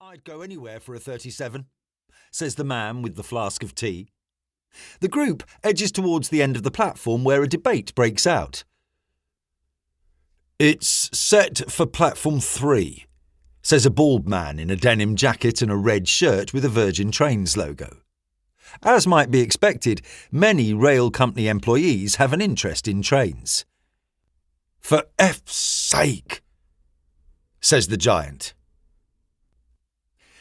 "I'd go anywhere for a 37, says the man with the flask of tea. The group edges towards the end of the platform where a debate breaks out. "It's set for platform 3, says a bald man in a denim jacket and a red shirt with a Virgin Trains logo. As might be expected, many rail company employees have an interest in trains. "For F's sake," says the giant.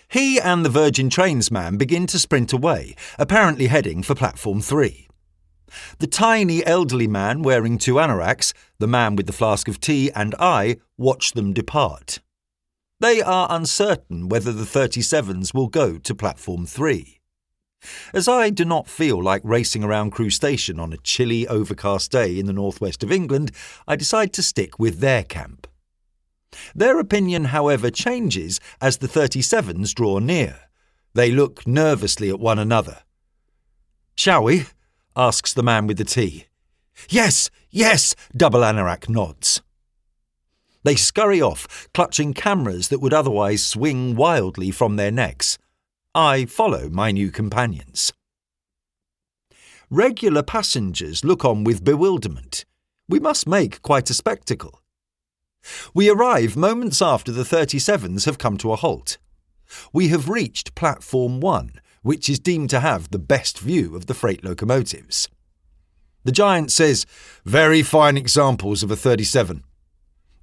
He and the Virgin Trains man begin to sprint away, apparently heading for platform 3. The tiny elderly man wearing 2 anoraks, the man with the flask of tea, and I watch them depart. They are uncertain whether the 37s will go to platform 3. As I do not feel like racing around Crewe Station on a chilly, overcast day in the northwest of England, I decide to stick with their camp. Their opinion, however, changes as the 37s draw near. They look nervously at one another. "Shall we?" asks the man with the tea. "Yes, yes," double anorak nods. They scurry off, clutching cameras that would otherwise swing wildly from their necks. I follow my new companions. Regular passengers look on with bewilderment. We must make quite a spectacle. We arrive moments after the 37s have come to a halt. We have reached platform 1, which is deemed to have the best view of the freight locomotives. The giant says, "Very fine examples of a 37.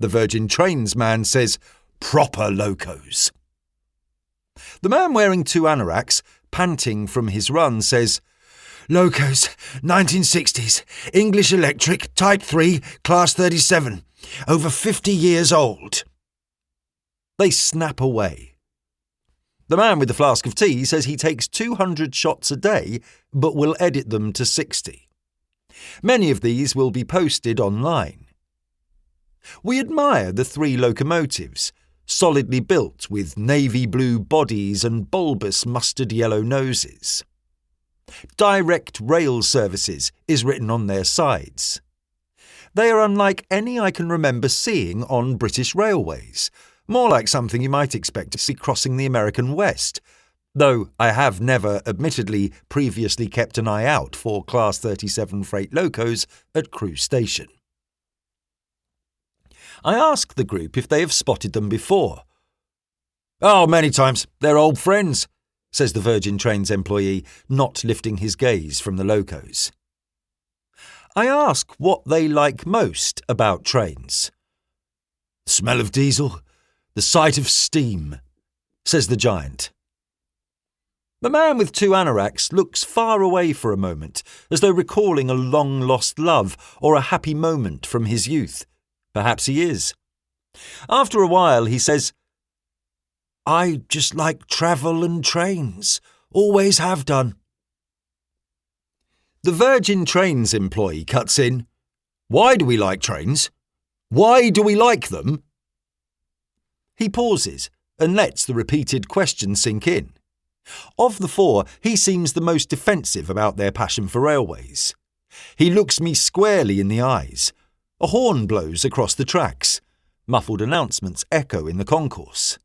The Virgin Trains man says, "Proper locos." The man wearing 2 anoraks, panting from his run, says, "Locos, 1960s, English Electric, Type 3, Class 37, over 50 years old." They snap away. The man with the flask of tea says he takes 200 shots a day, but will edit them to 60. Many of these will be posted online. We admire the 3 locomotives, solidly built with navy blue bodies and bulbous mustard yellow noses. Direct Rail Services is written on their sides. They are unlike any I can remember seeing on British railways, more like something you might expect to see crossing the American West, though I have never, admittedly, previously kept an eye out for Class 37 freight locos at Crewe Station. I ask the group if they have spotted them before. "Oh, many times. They're old friends," says the Virgin Trains employee, not lifting his gaze from the locos. I ask what they like most about trains. "The smell of diesel, the sight of steam," says the giant. The man with 2 anoraks looks far away for a moment, as though recalling a long-lost love or a happy moment from his youth. Perhaps he is. After a while, he says, "I just like travel and trains. Always have done." The Virgin Trains employee cuts in, "Why do we like trains? Why do we like them?" He pauses and lets the repeated question sink in. Of the 4, he seems the most defensive about their passion for railways. He looks me squarely in the eyes. A horn blows across the tracks. Muffled announcements echo in the concourse.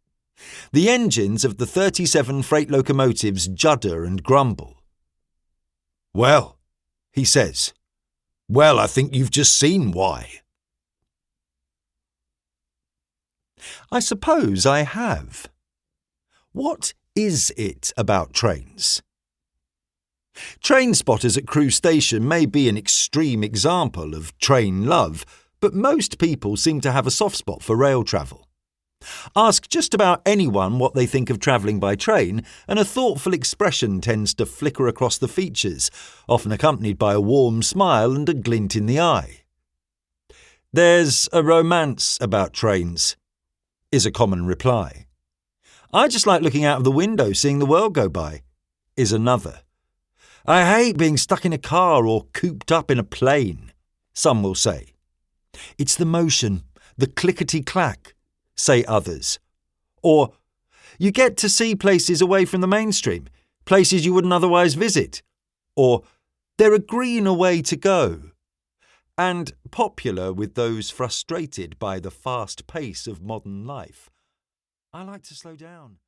The engines of the 37 freight locomotives judder and grumble. "Well," he says, "well, I think you've just seen why." I suppose I have. What is it about trains? Train spotters at Crewe Station may be an extreme example of train love, but most people seem to have a soft spot for rail travel. Ask just about anyone what they think of travelling by train, and a thoughtful expression tends to flicker across the features, often accompanied by a warm smile and a glint in the eye. "There's a romance about trains," is a common reply. "I just like looking out of the window, seeing the world go by," is another. "I hate being stuck in a car or cooped up in a plane," some will say. "It's the motion, the clickety-clack," say others. Or, "You get to see places away from the mainstream, places you wouldn't otherwise visit." Or, "They're a greener way to go." And popular with those frustrated by the fast pace of modern life, "I like to slow down."